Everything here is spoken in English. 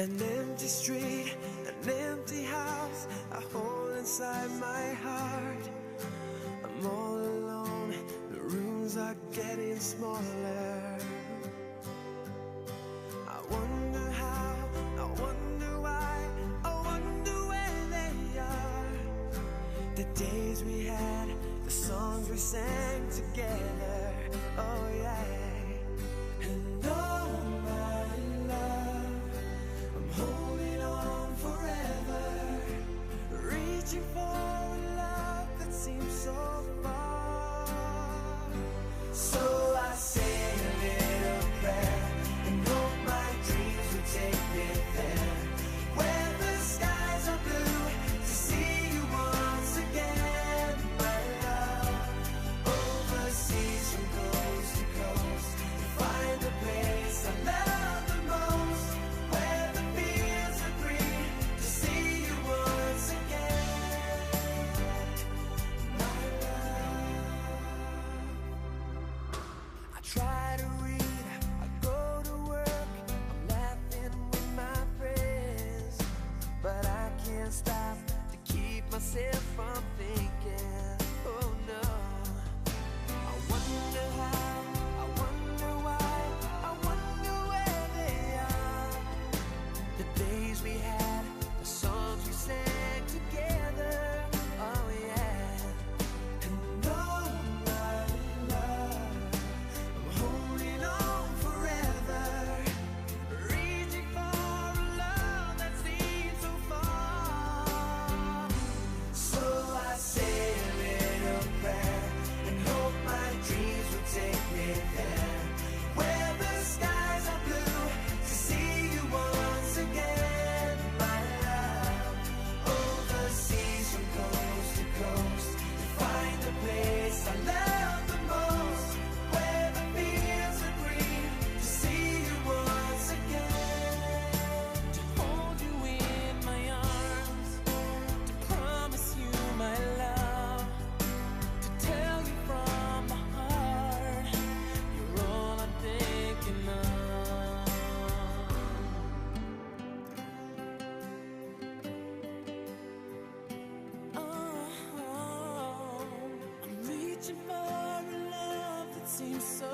An empty street, an empty house I hold inside my heart. I'm all alone, the rooms are getting smaller. I wonder how, I wonder why, I wonder where they are. The days we had, the songs we sang together, oh yeah. And oh my love, I'm holding on forever, reaching for a love that seems so far. So I say a little prayer and hope my dreams will take me there, where the skies are blue, to see you once again, my love. Overseas from coast to coast, to find the place I love the most, where the fields are green, to see you once again, my love. I try to read, I go to work, I'm laughing with my friends, but I can't stop to keep myself from thinking, oh no. I wonder how, I wonder why, I wonder where they are. The days we had, the songs we sang together, oh yeah. And oh my love, I'm holding on forever, reaching for a love that seems so far. So I say a little prayer and hope my dreams will take me there, where the skies are blue, to see you once again, my love. Overseas from coast to coast, to find the place I love the most, where the fields are green, to see you once again, to hold you in my arms, to promise you my love, to tell you from the heart, you're all I'm thinking of. Oh, I'm reaching for a love that seems so